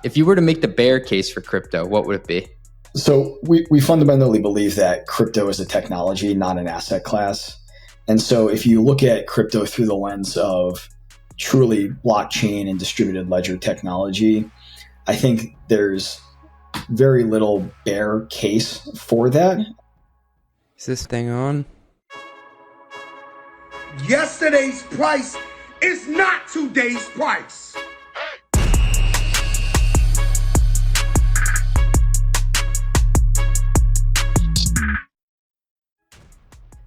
If you were to make the bear case for crypto, what would it be? So we fundamentally believe that crypto is a technology, not an asset class. And so if you look at crypto through the lens of truly blockchain and distributed ledger technology, I think there's very little bear case for that. Is this thing on? Yesterday's price is not today's price.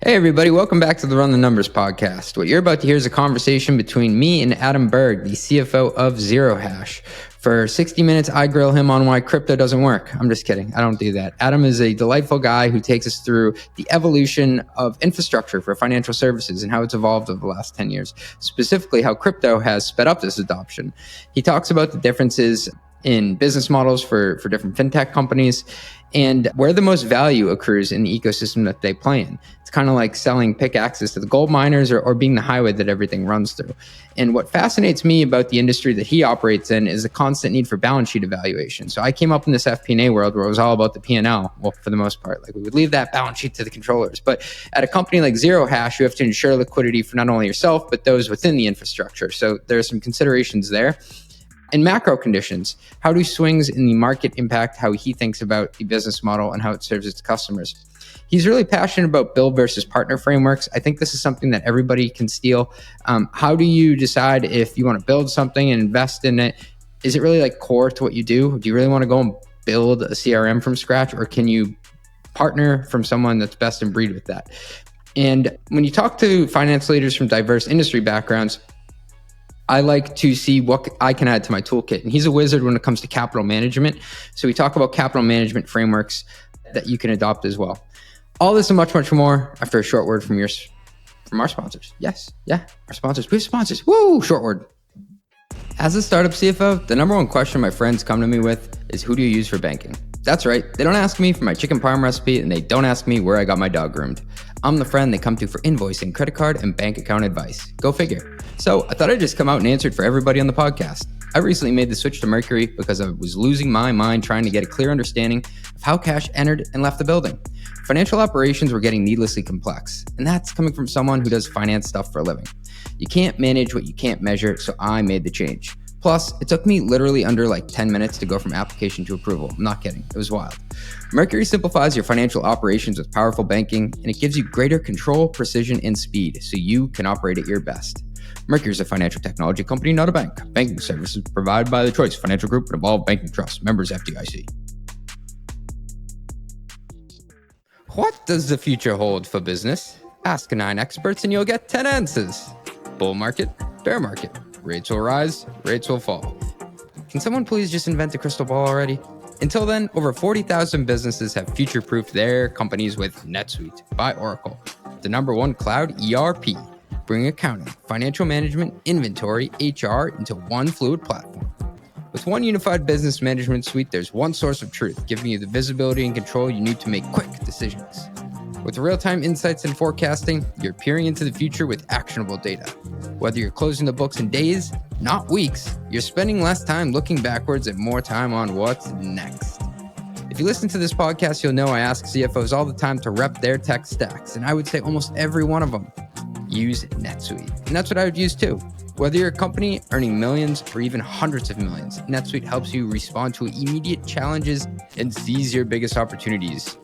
Hey everybody, welcome back to the Run the Numbers podcast. What you're about to hear is a conversation between me and Adam Berg, the CFO of Zero Hash. For 60 minutes, I grill him on why crypto doesn't work. I'm just kidding. I don't do that. Adam is a delightful guy who takes us through the evolution of infrastructure for financial services and how it's evolved over the last 10 years, specifically how crypto has sped up this adoption. He talks about the differences in business models for different fintech companies and where the most value accrues in the ecosystem that they play in. It's kind of like selling pickaxes to the gold miners or being the highway that everything runs through. And what fascinates me about the industry that he operates in is the constant need for balance sheet evaluation. So I came up in this FP&A world where it was all about the P&L, well, for the most part. Like we would leave that balance sheet to the controllers. But at a company like Zero Hash, you have to ensure liquidity for not only yourself, but those within the infrastructure. So there are some considerations there. In macro conditions, how do swings in the market impact how he thinks about the business model and how it serves its customers? He's really passionate about build versus partner frameworks. I think this is something that everybody can steal. How do you decide if you want to build something and invest in it? Is it really like core to what you do? Do you really want to go and build a CRM from scratch, or can you partner from someone that's best in breed with that? And when you talk to finance leaders from diverse industry backgrounds, I like to see what I can add to my toolkit. And he's a wizard when it comes to capital management. So we talk about capital management frameworks that you can adopt as well. All this and much, much more after a short word from our sponsors. Yes, yeah, our sponsors. We have sponsors. Woo, short word. As a startup CFO, the number one question my friends come to me with is, who do you use for banking? That's right. They don't ask me for my chicken parm recipe, and they don't ask me where I got my dog groomed. I'm the friend they come to for invoicing, credit card, and bank account advice. Go figure. So I thought I'd just come out and answer it for everybody on the podcast. I recently made the switch to Mercury because I was losing my mind trying to get a clear understanding of how cash entered and left the building. Financial operations were getting needlessly complex, and that's coming from someone who does finance stuff for a living. You can't manage what you can't measure, so I made the change. Plus, it took me literally under 10 minutes to go from application to approval. I'm not kidding. It was wild. Mercury simplifies your financial operations with powerful banking, and it gives you greater control, precision, and speed so you can operate at your best. Mercury is a financial technology company, not a bank. Banking services provided by the Choice Financial Group and Evolve Banking Trust. Members FDIC. What does the future hold for business? Ask 9 experts and you'll get 10 answers. Bull market, bear market. Rates will rise, rates will fall. Can someone please just invent a crystal ball already? Until then, over 40,000 businesses have future-proofed their companies with NetSuite by Oracle, the #1 cloud ERP, bringing accounting, financial management, inventory, HR into one fluid platform. With one unified business management suite, there's one source of truth, giving you the visibility and control you need to make quick decisions. With real-time insights and forecasting, you're peering into the future with actionable data. Whether you're closing the books in days, not weeks, you're spending less time looking backwards and more time on what's next. If you listen to this podcast, you'll know I ask CFOs all the time to rep their tech stacks, and I would say almost every one of them use NetSuite. And that's what I would use too. Whether you're a company earning millions or even hundreds of millions, NetSuite helps you respond to immediate challenges and seize your biggest opportunities.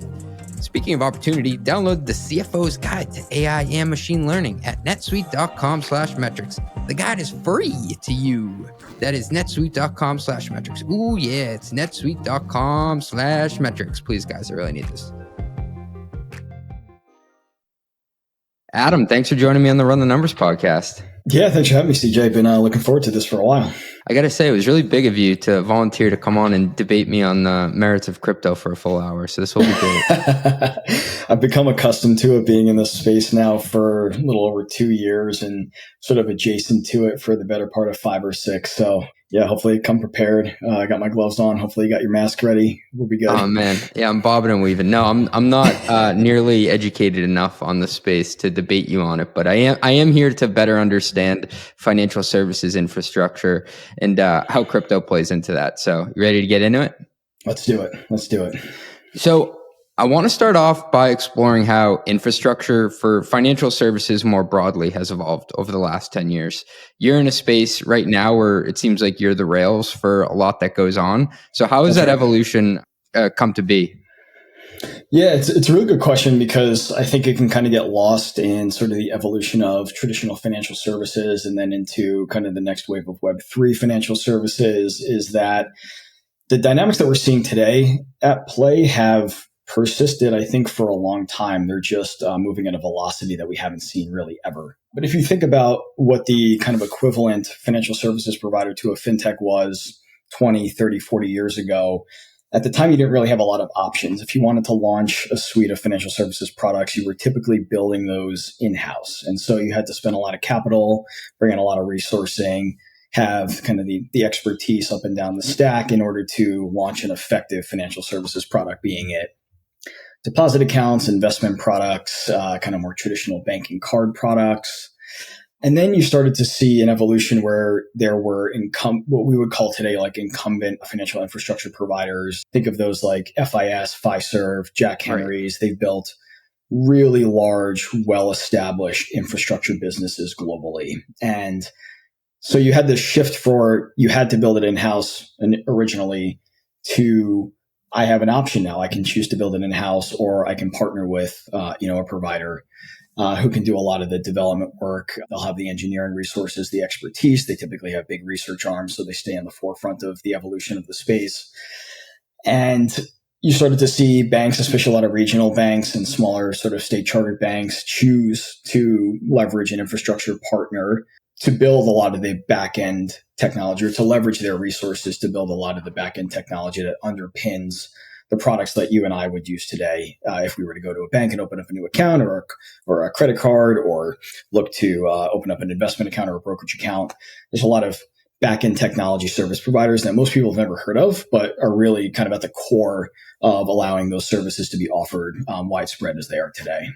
Speaking of opportunity, download the CFO's Guide to AI and Machine Learning at netsuite.com/metrics. The guide is free to you. That is netsuite.com/metrics. Ooh, yeah, it's netsuite.com/metrics. Please, guys, I really need this. Adam, thanks for joining me on the Run the Numbers podcast. Yeah, thanks for having me, CJ. Been looking forward to this for a while. I got to say, it was really big of you to volunteer to come on and debate me on the merits of crypto for a full hour. So this will be great. I've become accustomed to it, being in this space now for a little over 2 years and sort of adjacent to it for the better part of 5 or 6. So Yeah, hopefully come prepared. I got my gloves on. Hopefully you got your mask ready. We'll be good. Oh man, yeah, I'm bobbing and weaving. No, I'm not nearly educated enough on the space to debate you on it, but I am here to better understand financial services infrastructure and how crypto plays into that. So, you ready to get into it? Let's do it. So, I want to start off by exploring how infrastructure for financial services more broadly has evolved over the last 10 years. You're in a space right now where it seems like you're the rails for a lot that goes on. So how has that evolution come to be? Yeah, it's a really good question because I think it can kind of get lost in sort of the evolution of traditional financial services and then into kind of the next wave of Web3 financial services is that the dynamics that we're seeing today at play have persisted, I think, for a long time. They're just moving at a velocity that we haven't seen really ever. But if you think about what the kind of equivalent financial services provider to a fintech was 20, 30, 40 years ago, at the time, you didn't really have a lot of options. If you wanted to launch a suite of financial services products, you were typically building those in-house. And so you had to spend a lot of capital, bring in a lot of resourcing, have kind of the expertise up and down the stack in order to launch an effective financial services product, being it deposit accounts, investment products, kind of more traditional banking card products. And then you started to see an evolution where there were what we would call today like incumbent financial infrastructure providers. Think of those like FIS, Fiserv, Jack Henry's. Right. They've built really large, well-established infrastructure businesses globally. And so you had this shift you had to build it in-house originally to, I have an option now. I can choose to build it in-house or I can partner with, a provider who can do a lot of the development work. They'll have the engineering resources, the expertise. They typically have big research arms, so they stay on the forefront of the evolution of the space. And you started to see banks, especially a lot of regional banks and smaller sort of state chartered banks, choose to leverage an infrastructure partner to build a lot of the back-end technology or to leverage their resources to build a lot of the back-end technology that underpins the products that you and I would use today if we were to go to a bank and open up a new account or a credit card or look to open up an investment account or a brokerage account. There's a lot of back-end technology service providers that most people have never heard of, but are really kind of at the core of allowing those services to be offered widespread as they are today.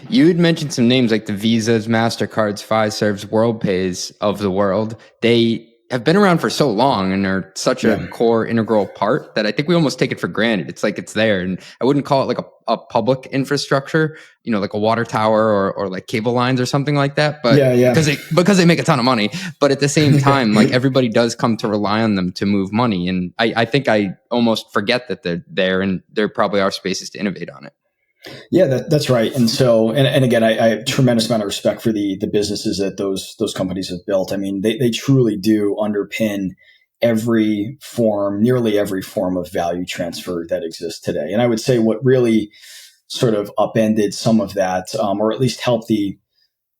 You had mentioned some names like the Visas, MasterCards, Fiservs, WorldPays of the world. They have been around for so long and are such a core integral part that I think we almost take it for granted. It's like it's there. And I wouldn't call it like a public infrastructure, like a water tower or like cable lines or something like that. But because they make a ton of money. But at the same time, like everybody does come to rely on them to move money. And I think I almost forget that they're there and there probably are spaces to innovate on it. Yeah, that's right. And so, and again, I have a tremendous amount of respect for the businesses that those companies have built. I mean, they truly do underpin nearly every form of value transfer that exists today. And I would say what really sort of upended some of that, or at least helped the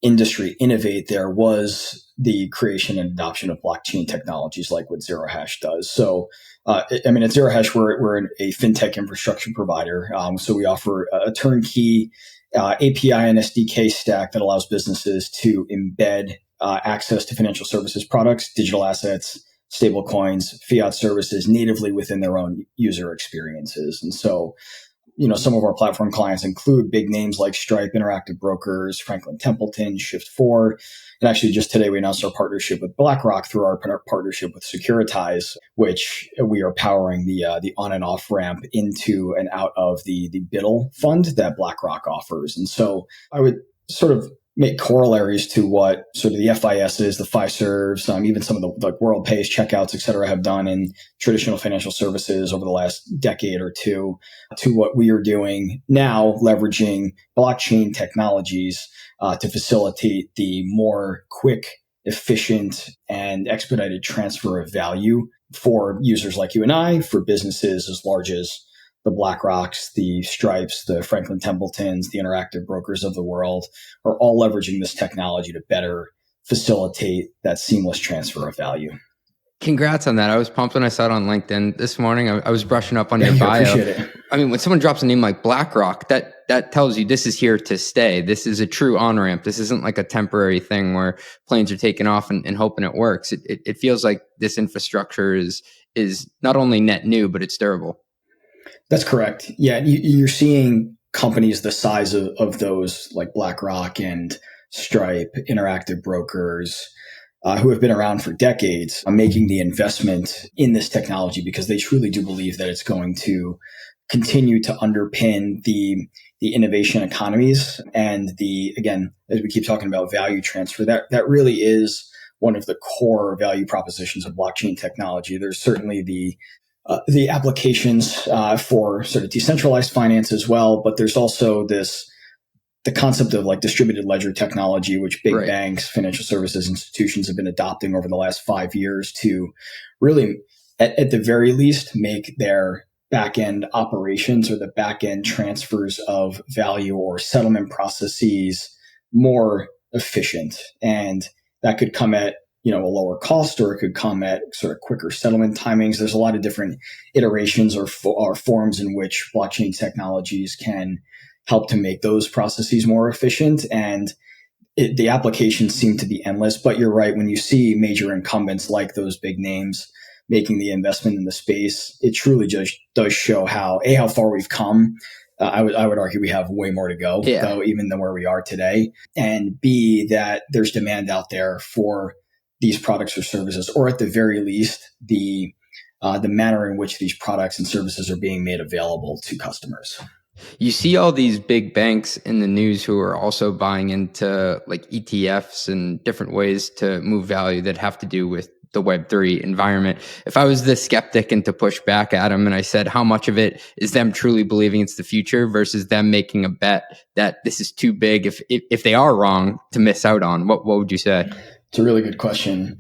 industry innovate there, was the creation and adoption of blockchain technologies like what Zero Hash does. So, at Zero Hash, we're a fintech infrastructure provider. So we offer a turnkey API and SDK stack that allows businesses to embed access to financial services products, digital assets, stable coins, fiat services natively within their own user experiences. And so, some of our platform clients include big names like Stripe, Interactive Brokers, Franklin Templeton, Shift4. And actually, just today, we announced our partnership with BlackRock through our partnership with Securitize, which we are powering the on and off ramp into and out of the BIDL fund that BlackRock offers. And so I would sort of make corollaries to what sort of the FISs, the Fiservs, even some of the like WorldPays, checkouts, et cetera, have done in traditional financial services over the last decade or two, to what we are doing now, leveraging blockchain technologies to facilitate the more quick, efficient, and expedited transfer of value for users like you and I, for businesses as large as the BlackRocks, the Stripes, the Franklin Templetons, the Interactive Brokers of the world are all leveraging this technology to better facilitate that seamless transfer of value. Congrats on that. I was pumped when I saw it on LinkedIn this morning. I was brushing up on your bio. Appreciate it. I mean, when someone drops a name like BlackRock, that tells you this is here to stay. This is a true on-ramp. This isn't like a temporary thing where planes are taking off and hoping it works. It feels like this infrastructure is not only net new, but it's durable. That's correct. Yeah, you're seeing companies the size of those like BlackRock and Stripe, Interactive Brokers, who have been around for decades, making the investment in this technology because they truly do believe that it's going to continue to underpin the innovation economies and again, as we keep talking about value transfer, that really is one of the core value propositions of blockchain technology. There's certainly the applications for sort of decentralized finance as well, but there's also the concept of like distributed ledger technology, which big banks, financial services institutions have been adopting over the last 5 years to really, at the very least, make their back-end operations or the back-end transfers of value or settlement processes more efficient. And that could come at a lower cost, or it could come at sort of quicker settlement timings. There's a lot of different iterations or forms in which blockchain technologies can help to make those processes more efficient. And the applications seem to be endless. But you're right, when you see major incumbents like those big names making the investment in the space, it truly just does show how far we've come. I would argue we have way more to go, though, even than where we are today. And B, that there's demand out there for these products or services, or at the very least, the manner in which these products and services are being made available to customers. You see all these big banks in the news who are also buying into like ETFs and different ways to move value that have to do with the Web3 environment. If I was the skeptic and to push back at them and I said, how much of it is them truly believing it's the future versus them making a bet that this is too big if they are wrong to miss out on, what would you say? It's a really good question.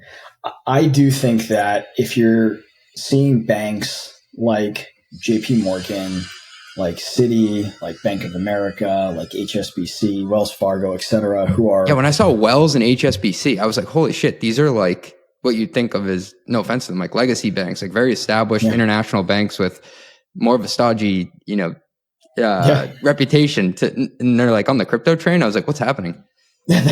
I do think that if you're seeing banks like JP Morgan, like Citi, like Bank of America, like HSBC, Wells Fargo, et cetera, who are... Yeah, when I saw Wells and HSBC, I was like, holy shit, these are like what you'd think of as, no offense to them, like legacy banks, like very established international banks with more of a stodgy, reputation. And they're like on the crypto train. I was like, what's happening?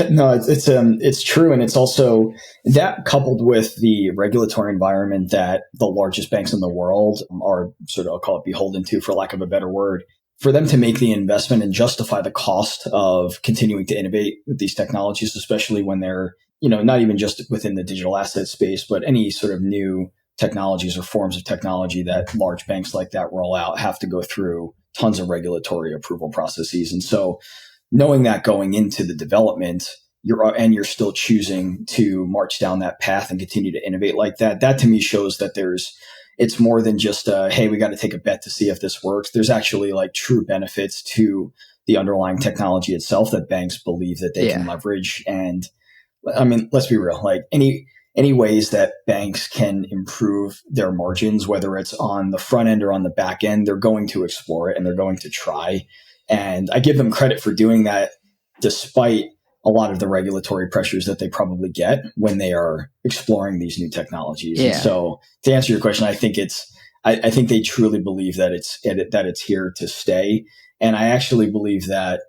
No, it's true. And it's also that coupled with the regulatory environment that the largest banks in the world are sort of, I'll call it beholden to, for lack of a better word, for them to make the investment and justify the cost of continuing to innovate with these technologies, especially when they're, not even just within the digital asset space, but any sort of new technologies or forms of technology that large banks like that roll out have to go through tons of regulatory approval processes. And so knowing that going into the development, you're still choosing to march down that path and continue to innovate like that, that to me shows that it's more than just hey, we got to take a bet to see if this works. There's actually like true benefits to the underlying technology itself that banks believe that they can leverage. And I mean, let's be real, like any ways that banks can improve their margins, whether it's on the front end or on the back end, they're going to explore it and they're going to try. And I give them credit for doing that despite a lot of the regulatory pressures that they probably get when they are exploring these new technologies. Yeah. And so to answer your question, I think I think they truly believe that it's here to stay. And I actually believe that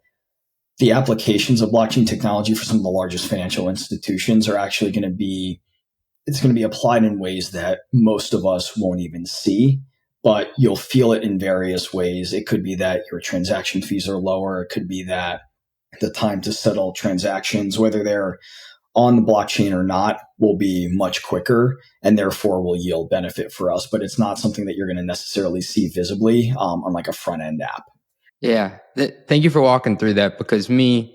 the applications of blockchain technology for some of the largest financial institutions are actually going to be applied in ways that most of us won't even see. But you'll feel it in various ways. It could be that your transaction fees are lower. It could be that the time to settle transactions, whether they're on the blockchain or not, will be much quicker and therefore will yield benefit for us. But it's not something that you're going to necessarily see visibly on like a front end app. Yeah. Thank you for walking through that, because me,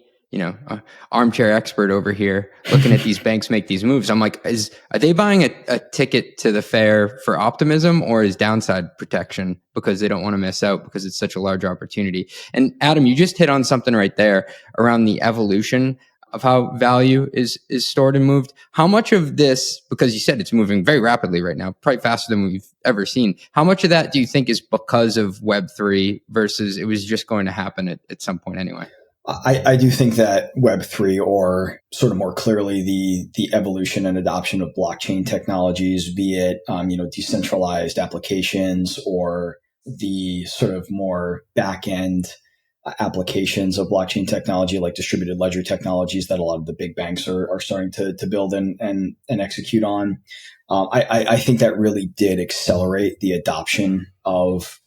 armchair expert over here looking at these banks make these moves, I'm like, are they buying a ticket to the fair for optimism or is downside protection because they don't want to miss out because it's such a large opportunity? And Adam, you just hit on something right there around the evolution of how value is stored and moved. How much of this, because you said it's moving very rapidly right now, probably faster than we've ever seen, how much of that do you think is because of Web3 versus it was just going to happen at some point anyway? I do think that Web3, or sort of more clearly the evolution and adoption of blockchain technologies, be it decentralized applications or the sort of more back end applications of blockchain technology, like distributed ledger technologies that a lot of the big banks are starting to build and execute on. I think that really did accelerate the adoption of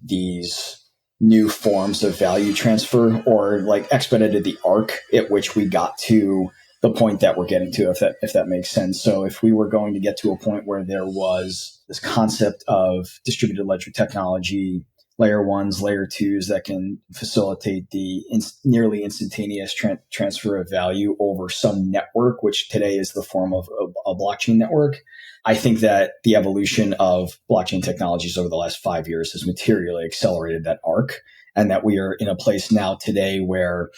these new forms of value transfer, or like expedited the arc at which we got to the point that we're getting to, if that makes sense. So if we were going to get to a point where there was this concept of distributed ledger technology, layer ones, layer twos that can facilitate the nearly instantaneous transfer of value over some network, which today is the form of a blockchain network. I think that the evolution of blockchain technologies over the last 5 years has materially accelerated that arc, and that we are in a place now today where,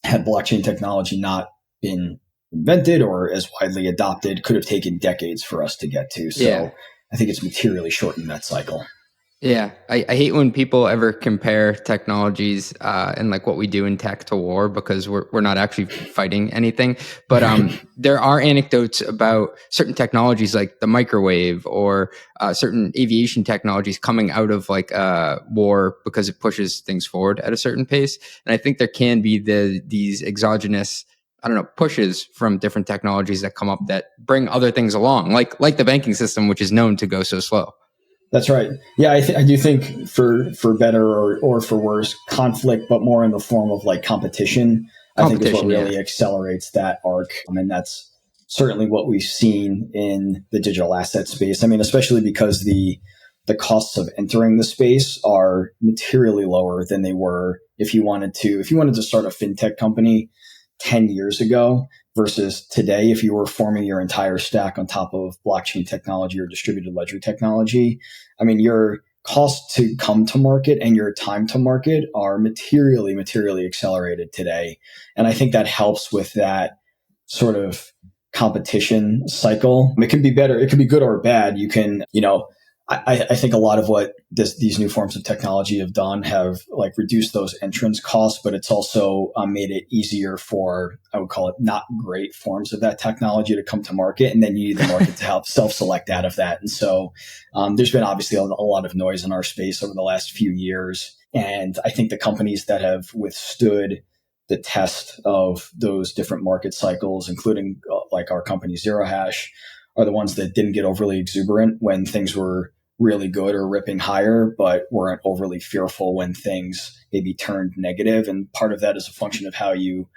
had blockchain technology not been invented or as widely adopted, could have taken decades for us to get to. So I think it's materially shortened that cycle. Yeah, I hate when people ever compare technologies and like what we do in tech to war, because we're not actually fighting anything. But there are anecdotes about certain technologies like the microwave, or certain aviation technologies coming out of like war, because it pushes things forward at a certain pace. And I think there can be these exogenous, pushes from different technologies that come up that bring other things along, like the banking system, which is known to go so slow. That's right. Yeah, I do think for better or for worse, conflict, but more in the form of like competition, I think is what really accelerates that arc. And that's certainly what we've seen in the digital asset space. I mean, especially because the costs of entering the space are materially lower than they were if you wanted to start a fintech company 10 years ago versus today. If you were forming your entire stack on top of blockchain technology or distributed ledger technology, I mean, your cost to come to market and your time to market are materially accelerated today. And I think that helps with that sort of competition cycle. It can be better. It can be good or bad. You can, I think a lot of what these new forms of technology have done have like reduced those entrance costs, but it's also made it easier for, I would call it, not great forms of that technology to come to market. And then you need the market to help self-select out of that. And so there's been obviously a lot of noise in our space over the last few years. And I think the companies that have withstood the test of those different market cycles, including like our company Zero Hash, are the ones that didn't get overly exuberant when things were really good or ripping higher, but weren't overly fearful when things maybe turned negative. And part of that is a function of how you,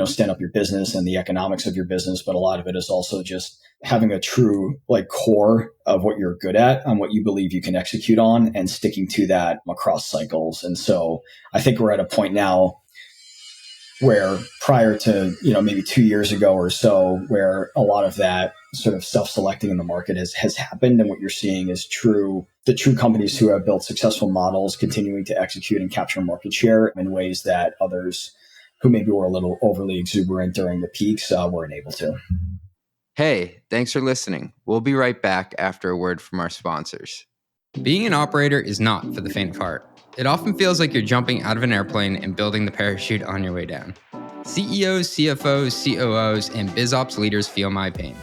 stand up your business and the economics of your business. But a lot of it is also just having a true like core of what you're good at and what you believe you can execute on, and sticking to that across cycles. And so I think we're at a point now where, prior to, maybe 2 years ago or so, where a lot of that sort of self-selecting in the market has happened. And what you're seeing is the true companies who have built successful models continuing to execute and capture market share in ways that others who maybe were a little overly exuberant during the peaks weren't able to. Hey, thanks for listening. We'll be right back after a word from our sponsors. Being an operator is not for the faint of heart. It often feels like you're jumping out of an airplane and building the parachute on your way down. CEOs, CFOs, COOs, and BizOps leaders feel my pain.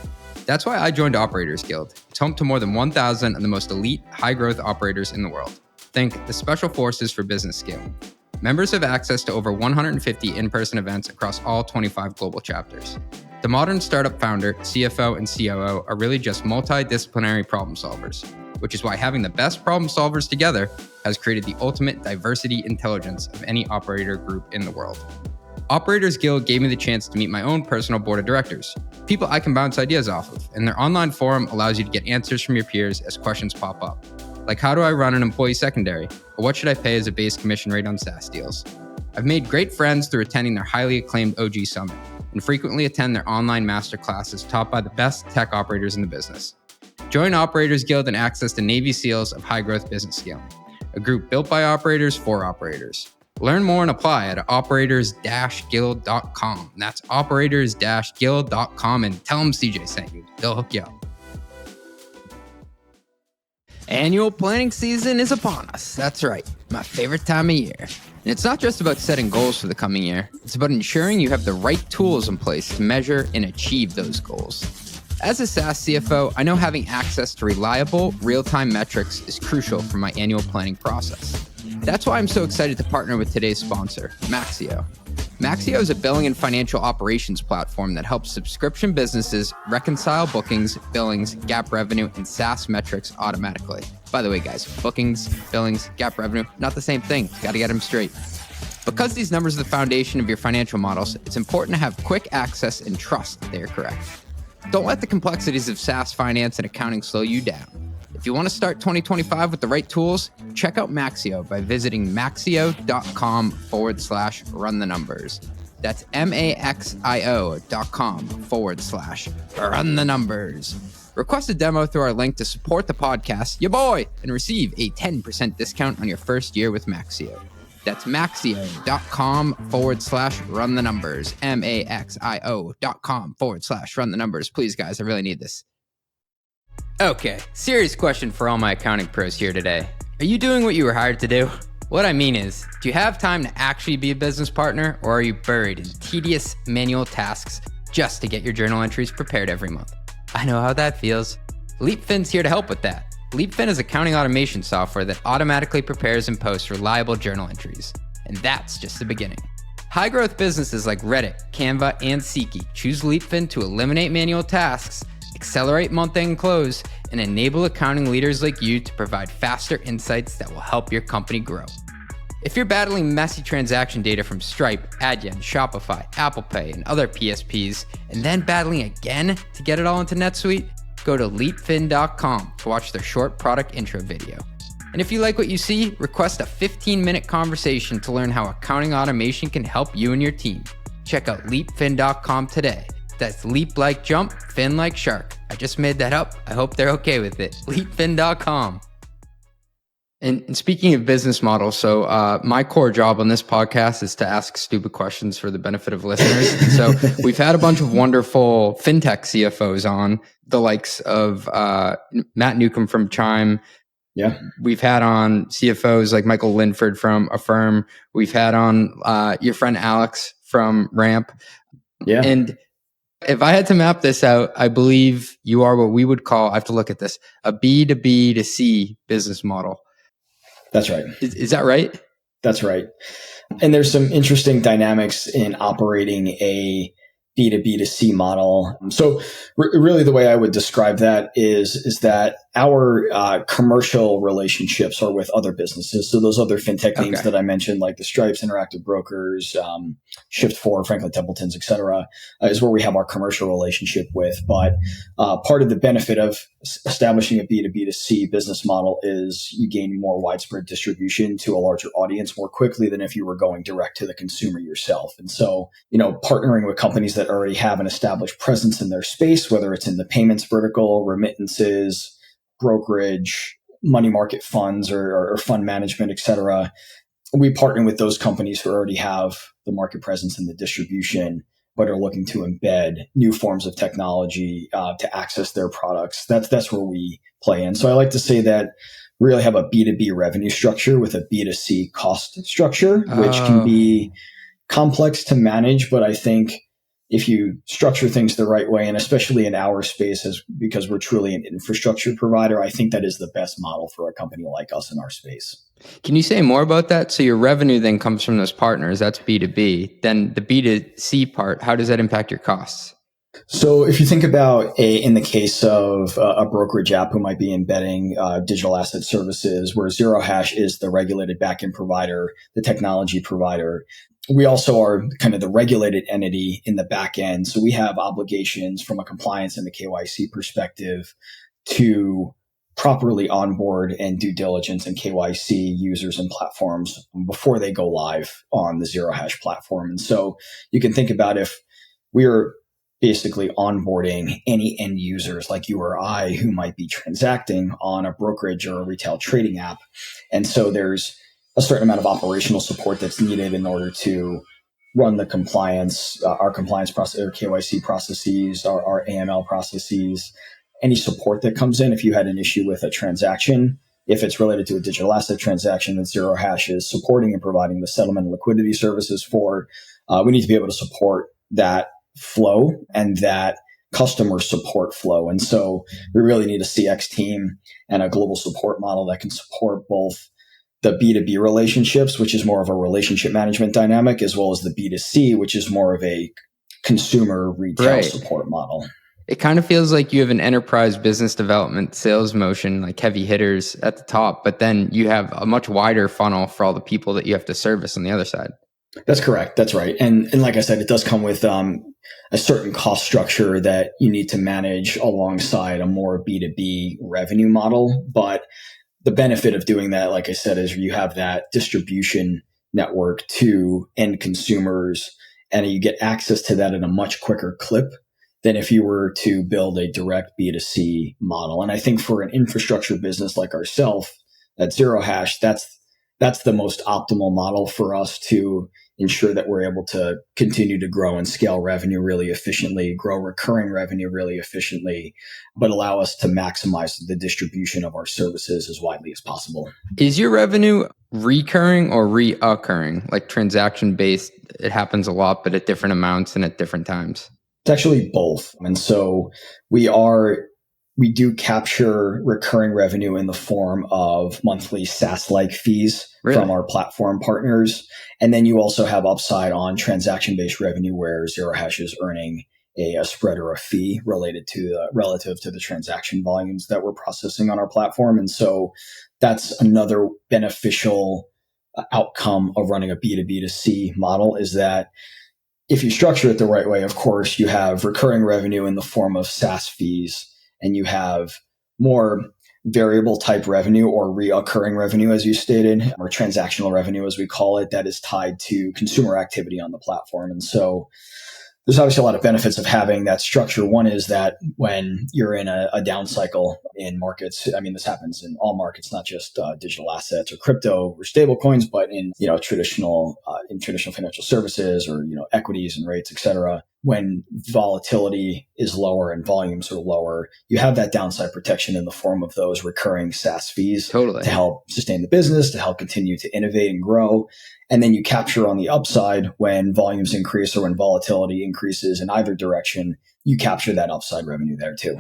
That's why I joined Operators Guild. It's home to more than 1,000 of the most elite, high-growth operators in the world. Think the Special Forces for business scaling. Members have access to over 150 in-person events across all 25 global chapters. The modern startup founder, CFO, and COO are really just multidisciplinary problem solvers, which is why having the best problem solvers together has created the ultimate diversity intelligence of any operator group in the world. Operators Guild gave me the chance to meet my own personal board of directors, people I can bounce ideas off of, and their online forum allows you to get answers from your peers as questions pop up. Like, how do I run an employee secondary? Or what should I pay as a base commission rate on SaaS deals? I've made great friends through attending their highly acclaimed OG Summit, and frequently attend their online masterclasses taught by the best tech operators in the business. Join Operators Guild and access the Navy SEALs of high-growth business scaling, a group built by operators for operators. Learn more and apply at operators-guild.com. That's operators-guild.com, and tell them CJ sent you. They'll hook you up. Annual planning season is upon us. That's right, my favorite time of year. And it's not just about setting goals for the coming year. It's about ensuring you have the right tools in place to measure and achieve those goals. As a SaaS CFO, I know having access to reliable, real-time metrics is crucial for my annual planning process. That's why I'm so excited to partner with today's sponsor, Maxio. Maxio is a billing and financial operations platform that helps subscription businesses reconcile bookings, billings, GAAP revenue, and SaaS metrics automatically. By the way, guys, bookings, billings, GAAP revenue, not the same thing. Got to get them straight. Because these numbers are the foundation of your financial models, it's important to have quick access and trust that they are correct. Don't let the complexities of SaaS finance and accounting slow you down. If you want to start 2025 with the right tools, check out Maxio by visiting maxio.com/run the numbers. That's maxio.com/run the numbers. Request a demo through our link to support the podcast, ya boy, and receive a 10% discount on your first year with Maxio. That's maxio.com/run the numbers. maxio.com/run the numbers. Please, guys, I really need this. Okay, serious question for all my accounting pros here today. Are you doing what you were hired to do? What I mean is, do you have time to actually be a business partner, or are you buried in tedious manual tasks just to get your journal entries prepared every month? I know how that feels. Leapfin's here to help with that. Leapfin is accounting automation software that automatically prepares and posts reliable journal entries. And that's just the beginning. High-growth businesses like Reddit, Canva, and SeatGeek choose Leapfin to eliminate manual tasks, accelerate month-end close, and enable accounting leaders like you to provide faster insights that will help your company grow. If you're battling messy transaction data from Stripe, Adyen, Shopify, Apple Pay, and other PSPs, and then battling again to get it all into NetSuite, go to leapfin.com to watch their short product intro video. And if you like what you see, request a 15-minute conversation to learn how accounting automation can help you and your team. Check out leapfin.com today. That's leap like jump, fin like shark. I just made that up. I hope they're okay with it. Leapfin.com. And speaking of business models, so my core job on this podcast is to ask stupid questions for the benefit of listeners. So we've had a bunch of wonderful fintech CFOs on, the likes of Matt Newcomb from Chime. Yeah. We've had on CFOs like Michael Linford from Affirm. We've had on your friend Alex from Ramp. Yeah. And if I had to map this out, I believe you are what we would call, I have to look at this, a B2B to C business model. That's right. Is that right? That's right. And there's some interesting dynamics in operating a B2B to C model. So really the way I would describe that is that our commercial relationships are with other businesses. So those other fintech names that I mentioned, like the Stripes, Interactive Brokers, Shift4, Franklin Templetons, et cetera, is where we have our commercial relationship with. But part of the benefit of establishing a B2B to C business model is you gain more widespread distribution to a larger audience more quickly than if you were going direct to the consumer yourself. And so, partnering with companies that already have an established presence in their space, whether it's in the payments vertical, remittances, brokerage, money market funds or fund management, et cetera. We partner with those companies who already have the market presence and the distribution, but are looking to embed new forms of technology to access their products. That's where we play in. So I like to say that we really have a B2B revenue structure with a B2C cost structure, which can be complex to manage, but I think if you structure things the right way, and especially in our space, because we're truly an infrastructure provider, I think that is the best model for a company like us in our space. Can you say more about that? So your revenue then comes from those partners. That's B2B. Then the B2C part, how does that impact your costs? So if you think about in the case of a brokerage app who might be embedding digital asset services, where Zero Hash is the regulated backend provider, the technology provider, we also are kind of the regulated entity in the back end. So we have obligations from a compliance and the KYC perspective to properly onboard and due diligence and KYC users and platforms before they go live on the Zero Hash platform. And so you can think about if we're basically onboarding any end users like you or I who might be transacting on a brokerage or a retail trading app. And so there's a certain amount of operational support that's needed in order to run the compliance, our compliance process, our KYC processes, our AML processes. any support that comes in. If you had an issue with a transaction, if it's related to a digital asset transaction that Zero Hash is supporting and providing the settlement and liquidity services for, we need to be able to support that flow and that customer support flow. And so we really need a CX team and a global support model that can support both the B2B relationships, which is more of a relationship management dynamic, as well as the B2C, which is more of a consumer retail support model. It kind of feels like you have an enterprise business development sales motion, like heavy hitters at the top, but then you have a much wider funnel for all the people that you have to service on the other side. That's correct. That's right. And like I said, it does come with a certain cost structure that you need to manage alongside a more B2B revenue model. But the benefit of doing that, like I said, is you have that distribution network to end consumers, and you get access to that at a much quicker clip than if you were to build a direct B2C model. And I think for an infrastructure business like ourselves at Zero Hash, that's the most optimal model for us to ensure that we're able to continue to grow and scale revenue really efficiently, grow recurring revenue really efficiently, but allow us to maximize the distribution of our services as widely as possible. Is your revenue recurring or reoccurring? Like transaction based, it happens a lot, but at different amounts and at different times? It's actually both. And so we do capture recurring revenue in the form of monthly SaaS-like fees from our platform partners. And then you also have upside on transaction-based revenue where Zero Hash is earning a spread or a fee related to relative to the transaction volumes that we're processing on our platform. And so that's another beneficial outcome of running a B2B2C model, is that if you structure it the right way, of course, you have recurring revenue in the form of SaaS fees, and you have more variable type revenue or reoccurring revenue, as you stated, or transactional revenue, as we call it, that is tied to consumer activity on the platform. And so there's obviously a lot of benefits of having that structure. One is that when you're in a down cycle in markets, I mean, this happens in all markets, not just digital assets or crypto or stable coins, but in traditional financial services or equities and rates, et cetera. When volatility is lower and volumes are lower, you have that downside protection in the form of those recurring SaaS fees to help sustain the business, to help continue to innovate and grow. And then you capture on the upside when volumes increase or when volatility increases in either direction, you capture that upside revenue there too.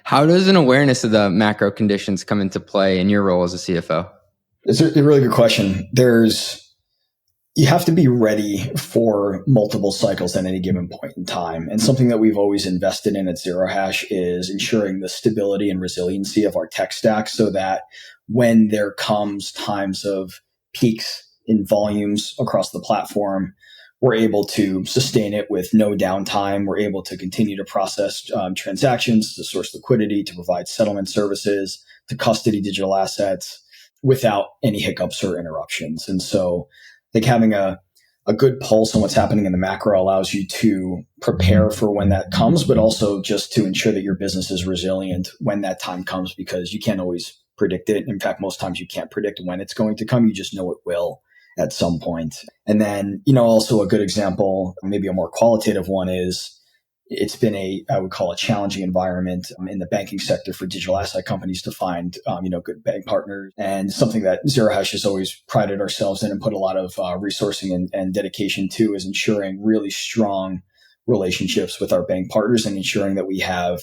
How does an awareness of the macro conditions come into play in your role as a CFO? It's a really good question. You have to be ready for multiple cycles at any given point in time. And something that we've always invested in at Zero Hash is ensuring the stability and resiliency of our tech stack so that when there comes times of peaks in volumes across the platform, we're able to sustain it with no downtime. We're able to continue to process transactions, to source liquidity, to provide settlement services, to custody digital assets without any hiccups or interruptions. And so I think having a good pulse on what's happening in the macro allows you to prepare for when that comes, but also just to ensure that your business is resilient when that time comes, because you can't always predict it. In fact, most times you can't predict when it's going to come. You just know it will at some point. And then, also a good example, maybe a more qualitative one, is it's been I would call a challenging environment in the banking sector for digital asset companies to find, good bank partners. And something that Zero Hash has always prided ourselves in and put a lot of resourcing and dedication to is ensuring really strong relationships with our bank partners and ensuring that we have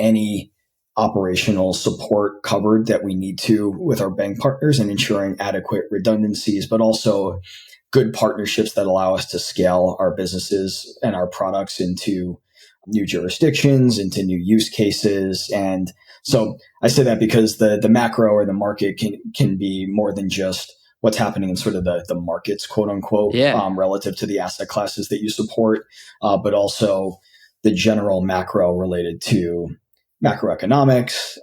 any operational support covered that we need to with our bank partners, and ensuring adequate redundancies, but also good partnerships that allow us to scale our businesses and our products into new jurisdictions, into new use cases. And so I say that because the macro or the market can be more than just what's happening in sort of the markets, quote unquote, relative to the asset classes that you support, but also the general macro related to macroeconomics,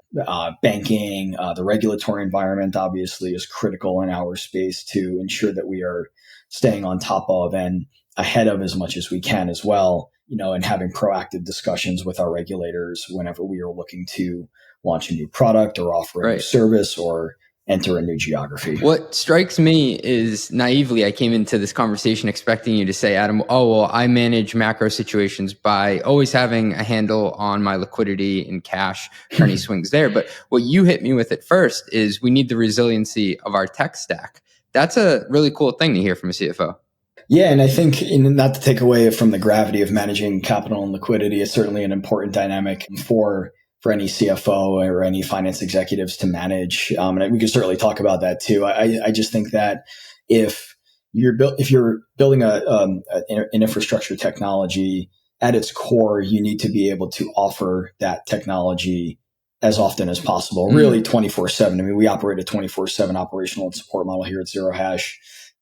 banking, the regulatory environment obviously is critical in our space to ensure that we are staying on top of and ahead of as much as we can as well, and having proactive discussions with our regulators whenever we are looking to launch a new product or offer a new service or enter a new geography. What strikes me is naively, I came into this conversation expecting you to say, Adam, oh, well, I manage macro situations by always having a handle on my liquidity and cash for any swings there. But what you hit me with at first is we need the resiliency of our tech stack. That's a really cool thing to hear from a CFO. Yeah, and I think, not to take away from the gravity of managing capital and liquidity, it's certainly an important dynamic for any CFO or any finance executives to manage. And we can certainly talk about that too. I just think that if you're building an infrastructure technology, at its core, you need to be able to offer that technology as often as possible, really 24/7. I mean, we operate a 24/7 operational and support model here at Zero Hash,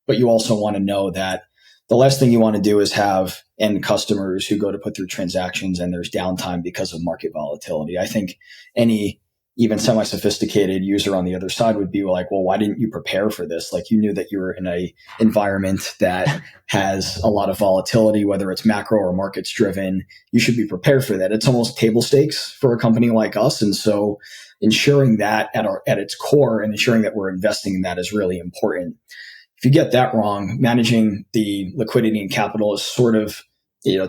but you also want to know that the last thing you want to do is have end customers who go to put through transactions and there's downtime because of market volatility. I think any even semi-sophisticated user on the other side would be like, well, why didn't you prepare for this? Like, you knew that you were in a environment that has a lot of volatility, whether it's macro or markets driven. You should be prepared for that. It's almost table stakes for a company like us. And so ensuring that at its core and ensuring that we're investing in that is really important. If you get that wrong, managing the liquidity and capital is sort of,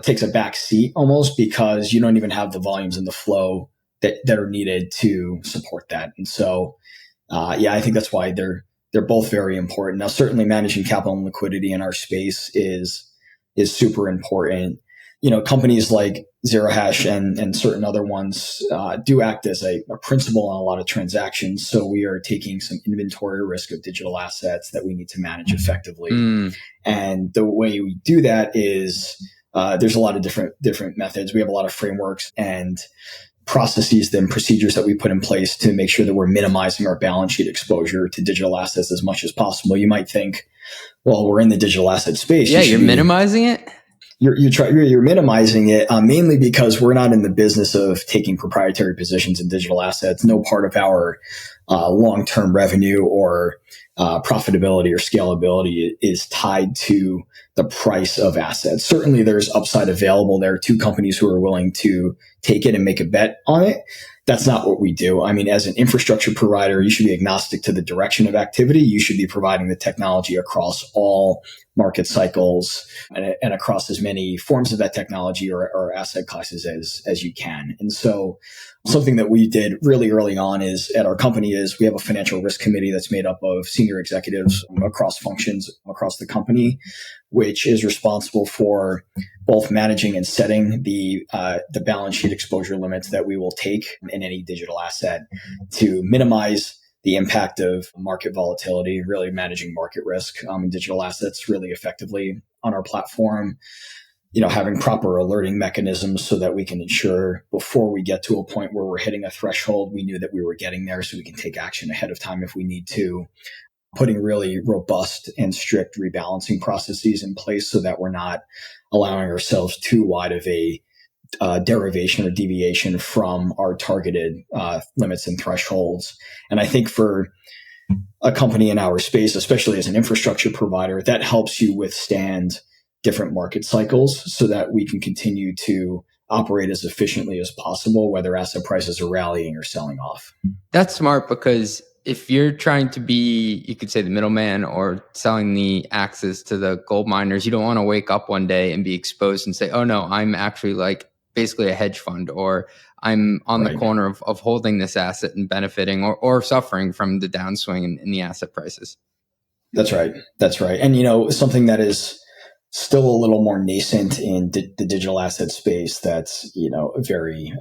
takes a back seat almost, because you don't even have the volumes and the flow that are needed to support that. And so, I think that's why they're both very important. Now, certainly managing capital and liquidity in our space is super important. Companies like Zero Hash and certain other ones do act as a principal on a lot of transactions. So we are taking some inventory risk of digital assets that we need to manage effectively. And the way we do that is there's a lot of different methods. We have a lot of frameworks and processes and procedures that we put in place to make sure that we're minimizing our balance sheet exposure to digital assets as much as possible. You might think, well, we're in the digital asset space. Yeah, you're minimizing it? You're minimizing it mainly because we're not in the business of taking proprietary positions in digital assets. No part of our long-term revenue or profitability or scalability is tied to the price of assets. Certainly there's upside available there to companies who are willing to take it and make a bet on it. That's not what we do. I mean, as an infrastructure provider, you should be agnostic to the direction of activity. You should be providing the technology across all market cycles and across as many forms of that technology or asset classes as you can. And so something that we did really early on is at our company is we have a financial risk committee that's made up of senior executives across functions across the company, which is responsible for both managing and setting the balance sheet exposure limits that we will take in any digital asset to minimize the impact of market volatility, really managing market risk in digital assets really effectively on our platform. Having proper alerting mechanisms so that we can ensure before we get to a point where we're hitting a threshold, we knew that we were getting there so we can take action ahead of time if we need to. Putting really robust and strict rebalancing processes in place so that we're not allowing ourselves too wide of a derivation or deviation from our targeted limits and thresholds. And I think for a company in our space, especially as an infrastructure provider, that helps you withstand different market cycles so that we can continue to operate as efficiently as possible, whether asset prices are rallying or selling off. That's smart, because if you're trying to be, you could say, the middleman or selling the axes to the gold miners, you don't want to wake up one day and be exposed and say, oh no, I'm actually like basically a hedge fund, or I'm on the corner of holding this asset and benefiting or suffering from the downswing in the asset prices. That's right. And, something that is still a little more nascent in the digital asset space that's, very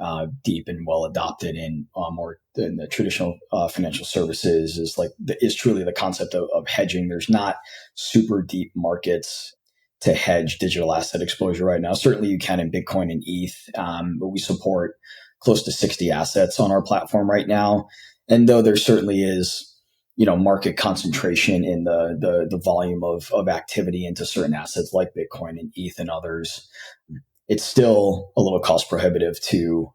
deep and well adopted in more in the traditional financial services is truly the concept of hedging. There's not super deep markets to hedge digital asset exposure right now. Certainly you can in Bitcoin and ETH, but we support close to 60 assets on our platform right now. And though there certainly is market concentration in the volume of activity into certain assets like Bitcoin and ETH and others, it's still a little cost prohibitive to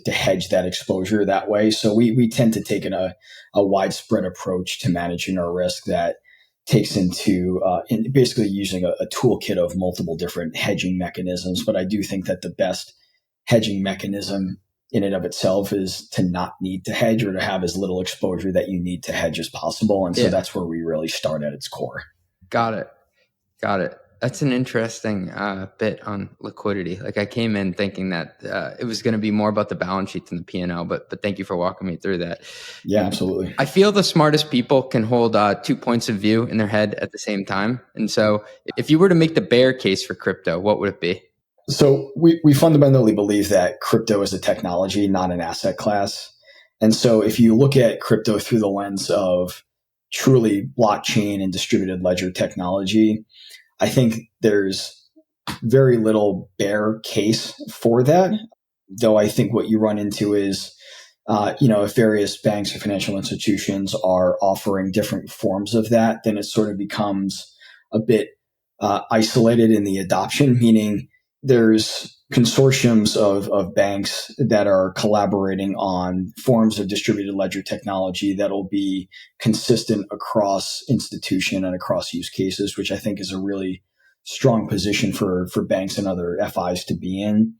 hedge that exposure that way. So we tend to take a widespread approach to managing our risk that takes into basically using a toolkit of multiple different hedging mechanisms. But I do think that the best hedging mechanism in and of itself is to not need to hedge or to have as little exposure that you need to hedge as possible. And so that's where we really start at its core. Got it. That's an interesting bit on liquidity. Like I came in thinking that it was going to be more about the balance sheet than the P&L, but thank you for walking me through that. Yeah, absolutely. I feel the smartest people can hold 2 points of view in their head at the same time. And so if you were to make the bear case for crypto, what would it be? So we fundamentally believe that crypto is a technology, not an asset class. And so if you look at crypto through the lens of truly blockchain and distributed ledger technology, I think there's very little bear case for that, though I think what you run into is, if various banks or financial institutions are offering different forms of that, then it sort of becomes a bit isolated in the adoption, meaning there's consortiums of banks that are collaborating on forms of distributed ledger technology that'll be consistent across institution and across use cases, which I think is a really strong position for banks and other FIs to be in,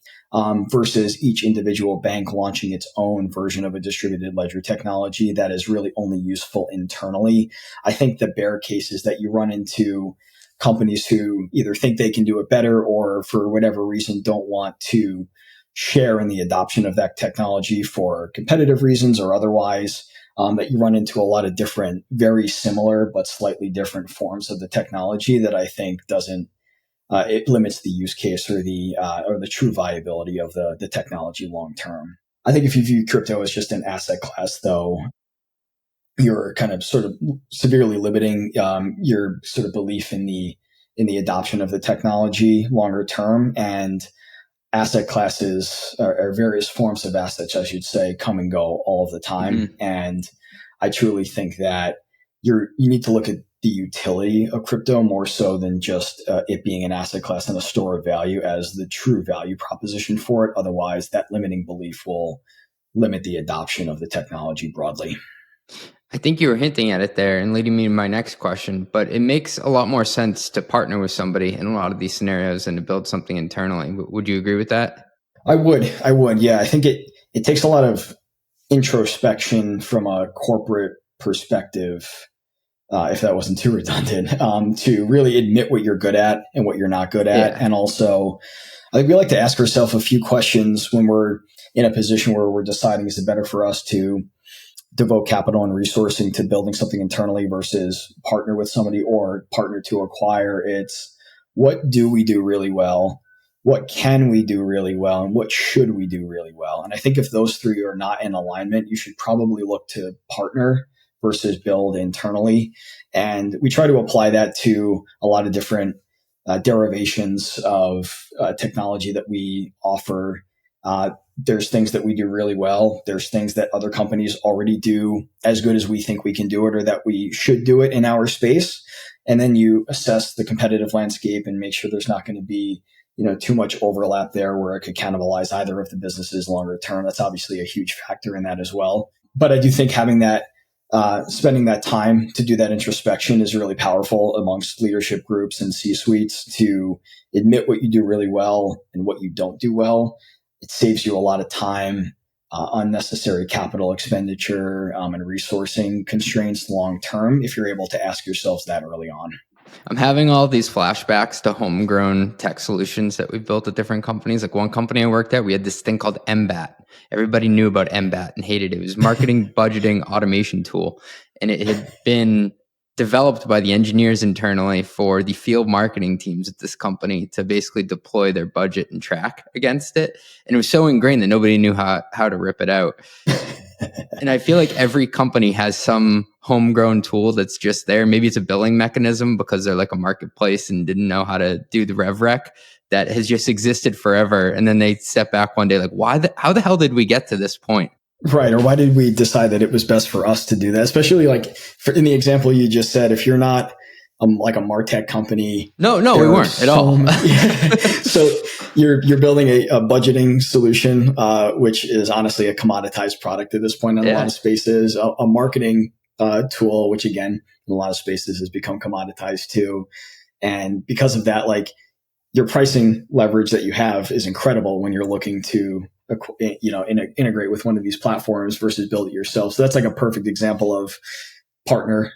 versus each individual bank launching its own version of a distributed ledger technology that is really only useful internally. I think the bear case is that you run into companies who either think they can do it better or for whatever reason don't want to share in the adoption of that technology for competitive reasons or otherwise, that you run into a lot of different, very similar but slightly different forms of the technology that I think it limits the use case or the true viability of the technology long term. I think if you view crypto as just an asset class, though, you're kind of sort of severely limiting your sort of belief in the adoption of the technology longer term. And asset classes or various forms of assets, I should say, come and go all of the time. Mm-hmm. And I truly think that you need to look at the utility of crypto more so than just it being an asset class and a store of value as the true value proposition for it. Otherwise, that limiting belief will limit the adoption of the technology broadly. I think you were hinting at it there and leading me to my next question, but it makes a lot more sense to partner with somebody in a lot of these scenarios and to build something internally. Would you agree with that? I would. Yeah. I think it takes a lot of introspection from a corporate perspective, if that wasn't too redundant, to really admit what you're good at and what you're not good at. Yeah. And also, I think we like to ask ourselves a few questions when we're in a position where we're deciding, is it better for us to devote capital and resourcing to building something internally versus partner with somebody or partner to acquire? It's what do we do really well? What can we do really well? And what should we do really well? And I think if those three are not in alignment, you should probably look to partner versus build internally. And we try to apply that to a lot of different derivations of technology that we offer. There's things that we do really well. There's things that other companies already do as good as we think we can do it or that we should do it in our space. And then you assess the competitive landscape and make sure there's not going to be, too much overlap there where it could cannibalize either of the businesses longer term. That's obviously a huge factor in that as well. But I do think having that, spending that time to do that introspection is really powerful amongst leadership groups and C-suites to admit what you do really well and what you don't do well. It saves you a lot of time, unnecessary capital expenditure, and resourcing constraints long term if you're able to ask yourselves that early on. I'm having all these flashbacks to homegrown tech solutions that we've built at different companies. Like one company I worked at, we had this thing called MBAT. Everybody knew about MBAT and hated it. It was marketing budgeting automation tool. And it had been developed by the engineers internally for the field marketing teams at this company to basically deploy their budget and track against it. And it was so ingrained that nobody knew how to rip it out. And I feel like every company has some homegrown tool that's just there. Maybe it's a billing mechanism because they're like a marketplace and didn't know how to do the rev rec that has just existed forever. And then they step back one day like, how the hell did we get to this point? Right. Or why did we decide that it was best for us to do that? Especially like in the example you just said, if you're not like a MarTech company. No, we weren't at all. So you're building a budgeting solution, which is honestly a commoditized product at this point in a lot of spaces, a marketing tool, which again, in a lot of spaces has become commoditized too. And because of that, like your pricing leverage that you have is incredible when you're looking to integrate with one of these platforms versus build it yourself. So that's like a perfect example of partner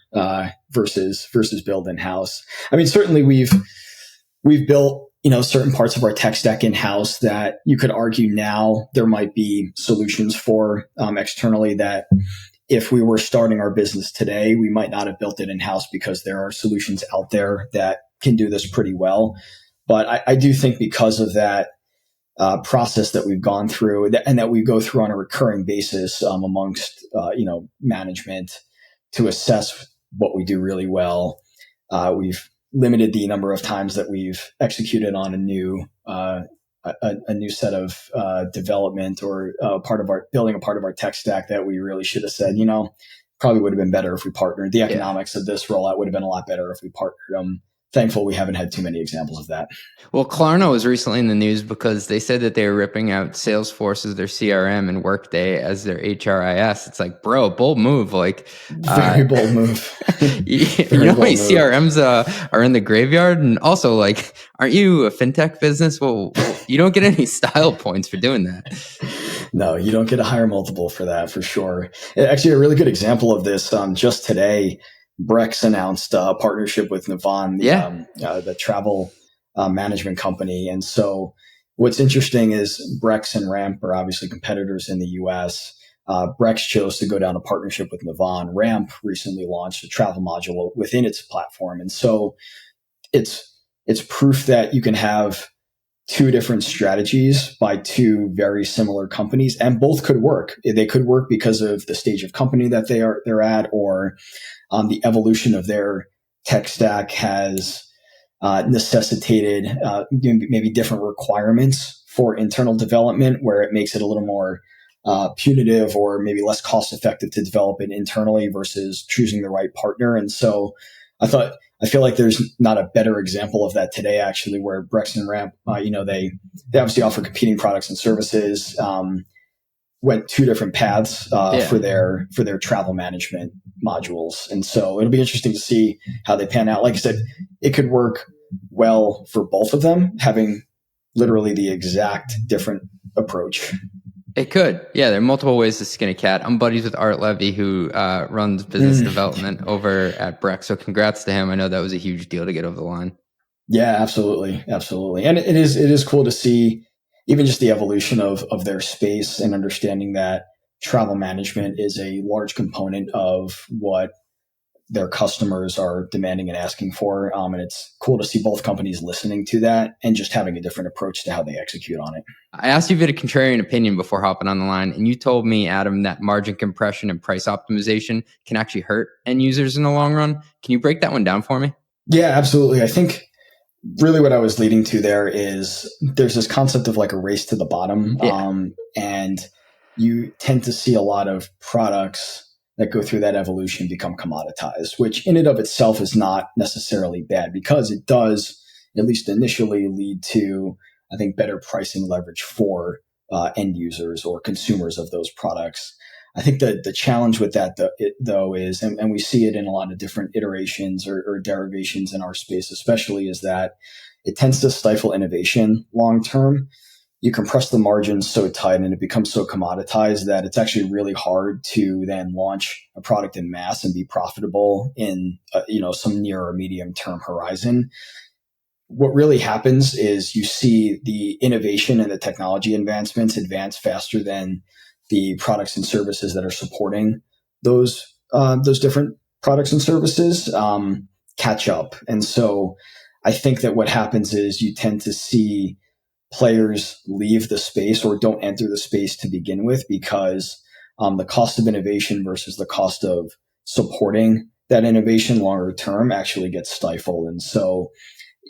versus build in-house. I mean, certainly we've built, certain parts of our tech stack in-house that you could argue now there might be solutions for externally that if we were starting our business today, we might not have built it in-house because there are solutions out there that can do this pretty well. But I do think because of that process that we've gone through and that we go through on a recurring basis amongst, management to assess what we do really well, we've limited the number of times that we've executed on a new set of development or building a part of our tech stack that we really should have said, probably would have been better if we partnered. The economics of this rollout would have been a lot better if we partnered them. Thankful we haven't had too many examples of that. Well, Klarna was recently in the news because they said that they were ripping out Salesforce as their CRM and Workday as their HRIS. It's like, bro, bold move. Like, very bold move. How many CRMs are in the graveyard? And also, like, aren't you a fintech business? Well, you don't get any style points for doing that. No, you don't get a higher multiple for that, for sure. Actually, a really good example of this just today, Brex announced a partnership with Navan, the travel management company. And so what's interesting is Brex and Ramp are obviously competitors in the US. Brex chose to go down a partnership with Navan. Ramp recently launched a travel module within its platform. And so it's proof that you can have two different strategies by two very similar companies, and both could work. They could work because of the stage of company that they're at, or the evolution of their tech stack has necessitated maybe different requirements for internal development, where it makes it a little more punitive or maybe less cost effective to develop it internally versus choosing the right partner. And so I feel like there's not a better example of that today, actually, where Brex and Ramp, they obviously offer competing products and services, went two different paths for their travel management modules. And so it'll be interesting to see how they pan out. Like I said, it could work well for both of them, having literally the exact different approach. It could. Yeah, there are multiple ways to skin a cat. I'm buddies with Art Levy, who runs business development over at Brex. So congrats to him. I know that was a huge deal to get over the line. Yeah, absolutely. Absolutely. And it is cool to see even just the evolution of their space and understanding that travel management is a large component of what their customers are demanding and asking for. And it's cool to see both companies listening to that and just having a different approach to how they execute on it. I asked you if you had a contrarian opinion before hopping on the line, and you told me, Adam, that margin compression and price optimization can actually hurt end users in the long run. Can you break that one down for me? Yeah, absolutely. I think really what I was leading to there is there's this concept of like a race to the bottom. And you tend to see a lot of products that go through that evolution become commoditized, which in and of itself is not necessarily bad, because it does, at least initially, lead to, I think, better pricing leverage for end users or consumers of those products. I think that the challenge with that, though, is, and we see it in a lot of different iterations or derivations in our space, especially, is that it tends to stifle innovation long term. You compress the margins so tight and it becomes so commoditized that it's actually really hard to then launch a product in mass and be profitable in some near or medium term horizon. What really happens is you see the innovation and the technology advancements advance faster than the products and services that are supporting those different products and services catch up. And so I think that what happens is you tend to see players leave the space or don't enter the space to begin with, because the cost of innovation versus the cost of supporting that innovation longer term actually gets stifled. And so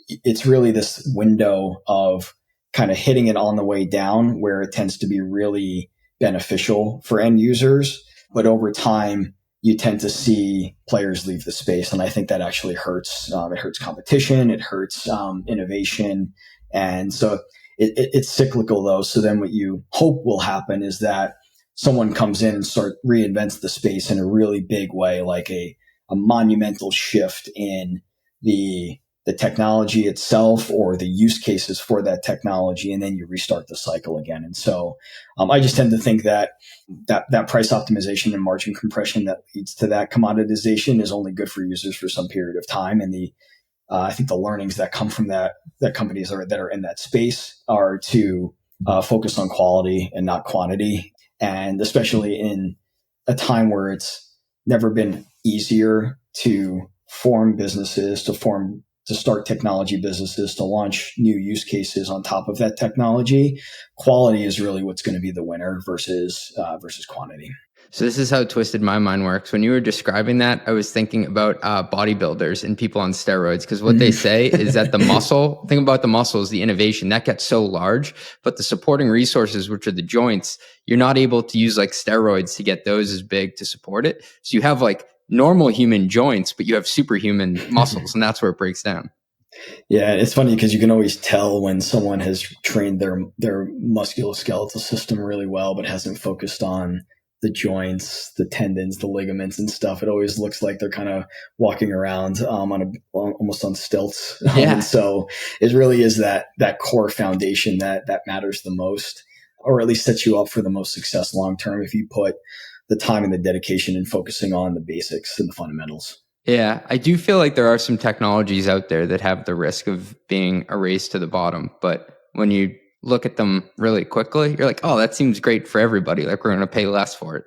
it's really this window of kind of hitting it on the way down where it tends to be really beneficial for end users. But over time, you tend to see players leave the space. And I think that actually hurts. It hurts competition. It hurts innovation. And so it's cyclical, though. So then what you hope will happen is that someone comes in and reinvents the space in a really big way, like a monumental shift in the the technology itself or the use cases for that technology, and then you restart the cycle again. And so I just tend to think that price optimization and margin compression that leads to that commoditization is only good for users for some period of time. And I think the learnings that come from that companies that are in that space are to focus on quality and not quantity. And especially in a time where it's never been easier to form businesses, to start technology businesses, to launch new use cases on top of that technology, quality is really what's going to be the winner versus quantity. So this is how twisted my mind works. When you were describing that, I was thinking about bodybuilders and people on steroids, because what they say is that the muscle, think about the muscles, the innovation, that gets so large, but the supporting resources, which are the joints, you're not able to use like steroids to get those as big to support it. So you have like normal human joints, but you have superhuman muscles, and that's where it breaks down. Yeah, it's funny because you can always tell when someone has trained their musculoskeletal system really well, but hasn't focused on the joints, the tendons, the ligaments and stuff. It always looks like they're kind of walking around almost on stilts. Yeah. And so it really is that core foundation that matters the most, or at least sets you up for the most success long term if you put the time and the dedication in focusing on the basics and the fundamentals. Yeah, I do feel like there are some technologies out there that have the risk of being a race to the bottom. But when you look at them really quickly, you're like, oh, that seems great for everybody. Like, we're going to pay less for it.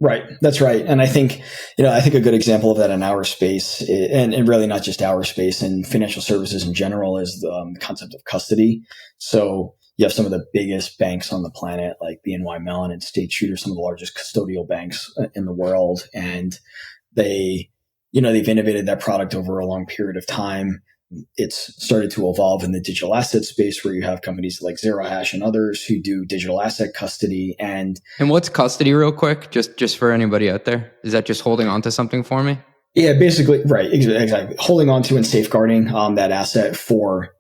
Right. That's right. And I think a good example of that in our space, and really not just our space, and financial services in general, is the concept of custody. So you have some of the biggest banks on the planet, like BNY Mellon and State Street, are some of the largest custodial banks in the world. And they've innovated that product over a long period of time. It's started to evolve in the digital asset space, where you have companies like Zero Hash and others who do digital asset custody. And what's custody, real quick, just for anybody out there? Is that just holding on to something for me? Yeah, basically, right. Exactly. Holding on to and safeguarding that asset for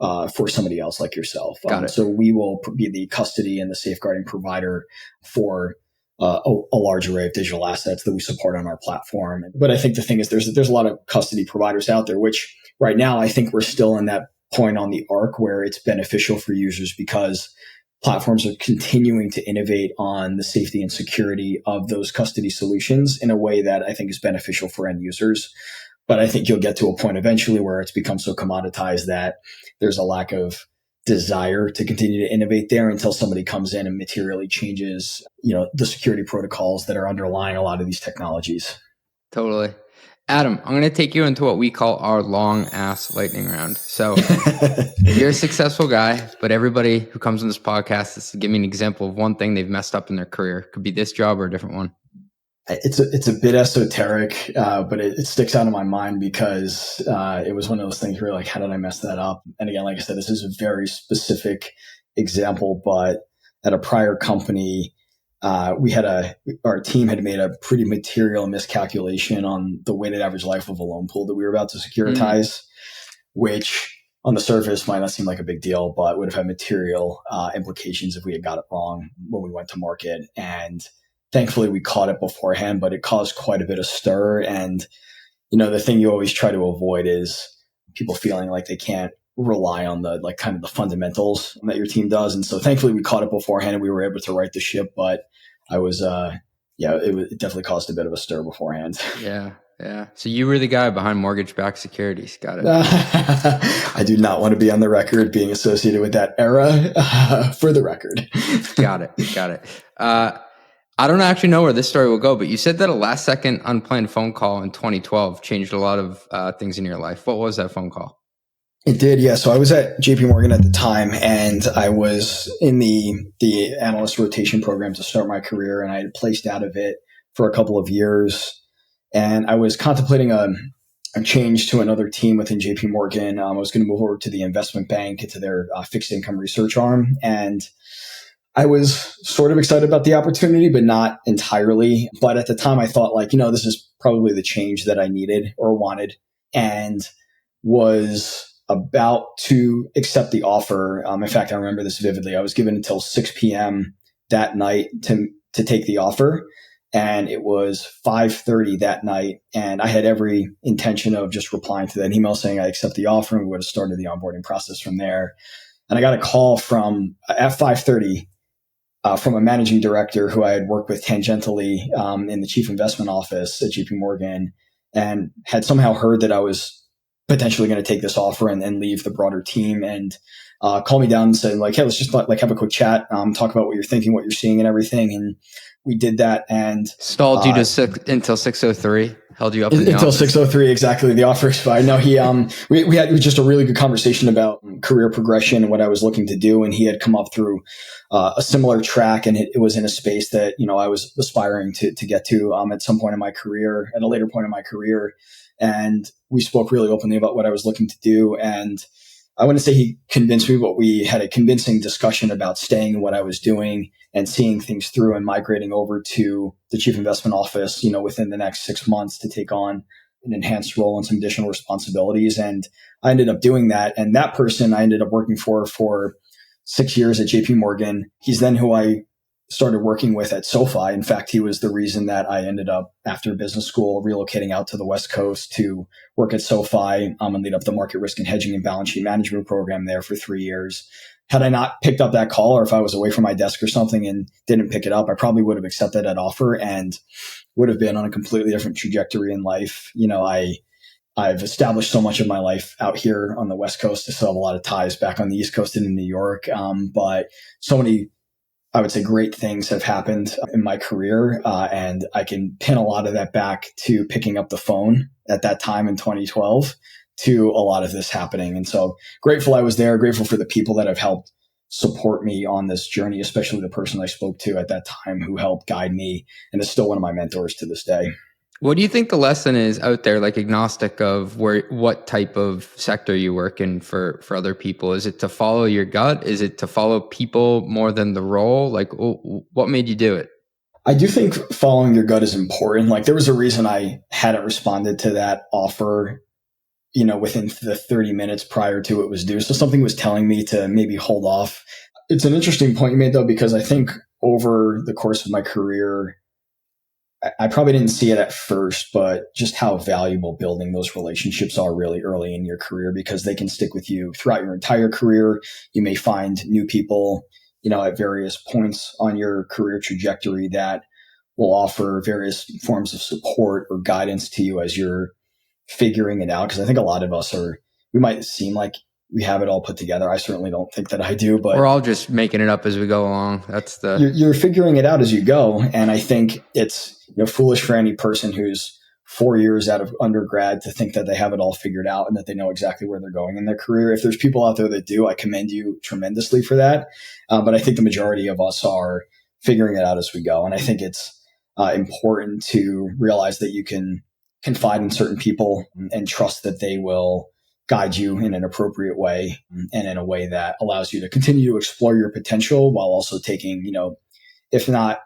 somebody else like yourself. Got it. So we will be the custody and the safeguarding provider for a large array of digital assets that we support on our platform. But I think the thing is, there's a lot of custody providers out there, which right now I think we're still in that point on the arc where it's beneficial for users, because platforms are continuing to innovate on the safety and security of those custody solutions in a way that I think is beneficial for end users. But I think you'll get to a point eventually where it's become so commoditized that there's a lack of desire to continue to innovate there until somebody comes in and materially changes, the security protocols that are underlying a lot of these technologies. Totally. Adam, I'm going to take you into what we call our long ass lightning round. So you're a successful guy, but everybody who comes on this podcast is to give me an example of one thing they've messed up in their career. Could be this job or a different one. It's a bit esoteric, but it sticks out in my mind because it was one of those things where, like, how did I mess that up? And again, like I said, this is a very specific example, but at a prior company, our team had made a pretty material miscalculation on the weighted average life of a loan pool that we were about to securitize, which on the surface might not seem like a big deal, but would have had material implications if we had got it wrong when we went to market. And thankfully we caught it beforehand, but it caused quite a bit of stir. And, the thing you always try to avoid is people feeling like they can't rely on the kind of the fundamentals that your team does. And so thankfully we caught it beforehand and we were able to right the ship, but it definitely caused a bit of a stir beforehand. Yeah. So you were the guy behind mortgage-backed securities. Got it. I do not want to be on the record being associated with that era, for the record. Got it. I don't actually know where this story will go, but you said that a last-second unplanned phone call in 2012 changed a lot of things in your life. What was that phone call? It did, yeah. So I was at JP Morgan at the time, and I was in the analyst rotation program to start my career, and I had placed out of it for a couple of years. And I was contemplating a change to another team within JP Morgan. I was going to move over to the investment bank, into their fixed income research arm. And I was sort of excited about the opportunity, but not entirely. But at the time I thought, this is probably the change that I needed or wanted, and was about to accept the offer. In fact, I remember this vividly. I was given until 6 p.m. that night to take the offer. And it was 5:30 that night. And I had every intention of just replying to that email saying I accept the offer, and we would have started the onboarding process from there. And I got a call at 5:30 from a managing director who I had worked with tangentially in the chief investment office at JP Morgan, and had somehow heard that I was potentially going to take this offer and leave the broader team, and called me down and said, like, hey, let's just like have a quick chat, talk about what you're thinking, what you're seeing, and everything. And we did that, and stalled you until 6:03. Held you up in the until office. 6:03 exactly. The offer expired. No, he we had just a really good conversation about career progression and what I was looking to do, and he had come up through a similar track, and it was in a space that I was aspiring to get to at some point in my career, at a later point in my career, and we spoke really openly about what I was looking to do. And I wouldn't say he convinced me, but we had a convincing discussion about staying in what I was doing and seeing things through and migrating over to the chief investment office, within the next 6 months to take on an enhanced role and some additional responsibilities. And I ended up doing that. And that person I ended up working for 6 years at JP Morgan. He's then who I started working with at SoFi. In fact, he was the reason that I ended up, after business school, relocating out to the West Coast to work at SoFi and lead up the market risk and hedging and balance sheet management program there for 3 years. Had I not picked up that call, or if I was away from my desk or something and didn't pick it up, I probably would have accepted that offer and would have been on a completely different trajectory in life. I've established so much of my life out here on the West Coast. I still have a lot of ties back on the East Coast and in New York. But so many, I would say, great things have happened in my career. And I can pin a lot of that back to picking up the phone at that time in 2012 to a lot of this happening. And so grateful I was there, grateful for the people that have helped support me on this journey, especially the person I spoke to at that time who helped guide me and is still one of my mentors to this day. What do you think the lesson is out there, like agnostic of what type of sector you work in for other people? Is it to follow your gut? Is it to follow people more than the role? Like, what made you do it? I do think following your gut is important. Like, there was a reason I hadn't responded to that offer, within the 30 minutes prior to it was due. So something was telling me to maybe hold off. It's an interesting point you made, though, because I think over the course of my career, I probably didn't see it at first, but just how valuable building those relationships are really early in your career, because they can stick with you throughout your entire career. You may find new people, at various points on your career trajectory that will offer various forms of support or guidance to you as you're figuring it out. Because I think a lot of us we might seem like we have it all put together. I certainly don't think that I do, but we're all just making it up as we go along. That's you're figuring it out as you go. And I think it's foolish for any person who's 4 years out of undergrad to think that they have it all figured out and that they know exactly where they're going in their career. If there's people out there that do, I commend you tremendously for that. But I think the majority of us are figuring it out as we go. And I think it's important to realize that you can confide in certain people and trust that they will guide you in an appropriate way and in a way that allows you to continue to explore your potential while also taking, if not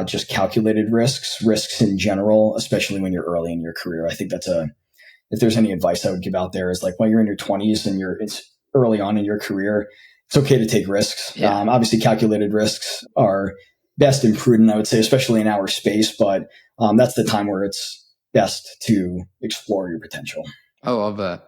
just calculated risks in general, especially when you're early in your career. I think if there's any advice I would give out there is like, when you're in your 20s and it's early on in your career, it's okay to take risks. Yeah. Obviously calculated risks are best and prudent, I would say, especially in our space, but that's the time where it's best to explore your potential. I love that.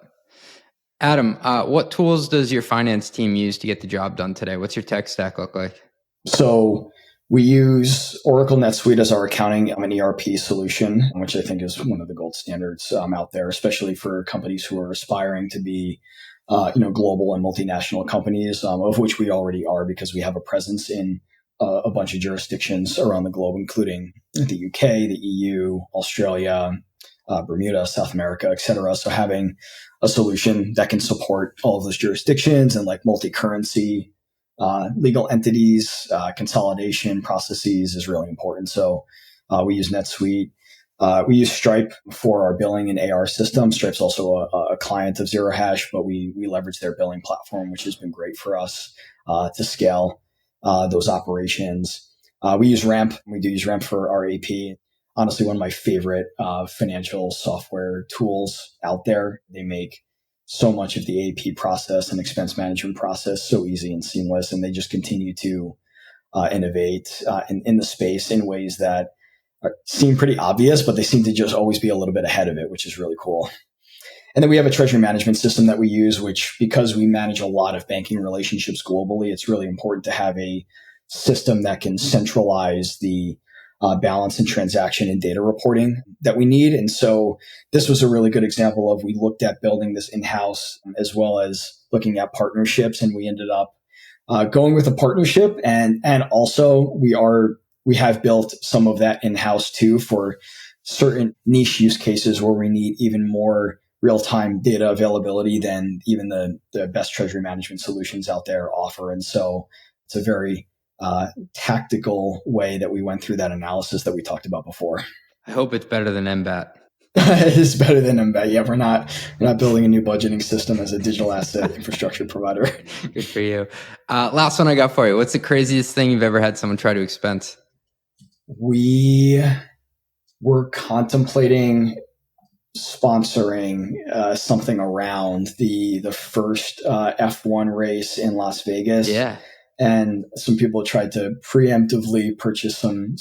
Adam, what tools does your finance team use to get the job done today? What's your tech stack look like? So we use Oracle NetSuite as our accounting and ERP solution, which I think is one of the gold standards out there, especially for companies who are aspiring to be global and multinational companies, of which we already are because we have a presence in a bunch of jurisdictions around the globe, including the UK, the EU, Australia, Bermuda, South America, et cetera. So having a solution that can support all of those jurisdictions and like multi-currency legal entities, consolidation processes is really important. So we use NetSuite. We use Stripe for our billing and AR system. Stripe's also a client of Zero Hash, but we leverage their billing platform, which has been great for us to scale those operations. We use Ramp. We do use Ramp for our AP. Honestly, one of my favorite financial software tools out there. They make so much of the AP process and expense management process so easy and seamless, and they just continue to innovate in the space in ways that seem pretty obvious, but they seem to just always be a little bit ahead of it, which is really cool. And then we have a treasury management system that we use, which because we manage a lot of banking relationships globally, it's really important to have a system that can centralize the balance and transaction and data reporting that we need. And so this was a really good example of we looked at building this in-house as well as looking at partnerships, and we ended up going with a partnership. And also we have built some of that in-house too for certain niche use cases where we need even more real-time data availability than even the best treasury management solutions out there offer. And so it's a very tactical way that we went through that analysis that we talked about before. I hope it's better than MBAT. It is better than MBAT. Yeah, we're not building a new budgeting system as a digital asset infrastructure provider. Good for you. Last one I got for you. What's the craziest thing you've ever had someone try to expense? We were contemplating sponsoring something around the first F1 race in Las Vegas. Yeah. And some people tried to preemptively purchase some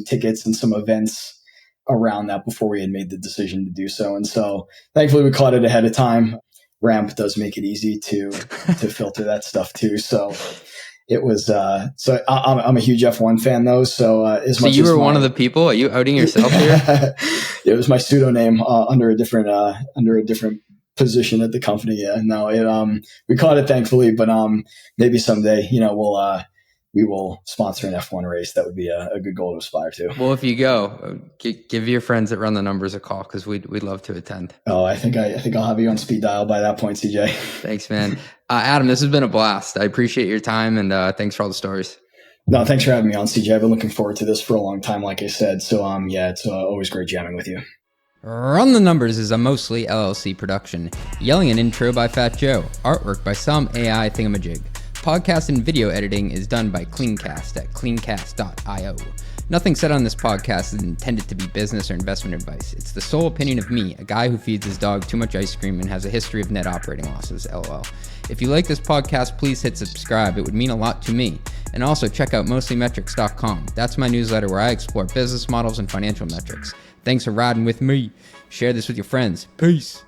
tickets and some events around that before we had made the decision to do so. And so thankfully we caught it ahead of time. Ramp does make it easy to filter that stuff too. So it was, so I'm a huge F1 fan though. So as much you were as one of the people. Are you outing yourself here? It was my pseudonym under a different position at the company. Yeah, no, we caught it thankfully, but maybe someday, we will sponsor an F1 race. That would be a good goal to aspire to. Well, if you go, give your friends that run the numbers a call because we'd love to attend. Oh, I think I'll have you on speed dial by that point, CJ. Thanks, man. Adam, this has been a blast. I appreciate your time and thanks for all the stories. No, thanks for having me on, CJ. I've been looking forward to this for a long time, like I said. So, it's always great jamming with you. Run the Numbers is a mostly LLC production. Yelling an intro by Fat Joe. Artwork by some AI thingamajig. Podcast and video editing is done by Cleancast at cleancast.io. Nothing said on this podcast is intended to be business or investment advice. It's the sole opinion of me, a guy who feeds his dog too much ice cream and has a history of net operating losses, LOL. If you like this podcast, please hit subscribe. It would mean a lot to me. And also check out mostlymetrics.com. That's my newsletter where I explore business models and financial metrics. Thanks for riding with me. Share this with your friends. Peace.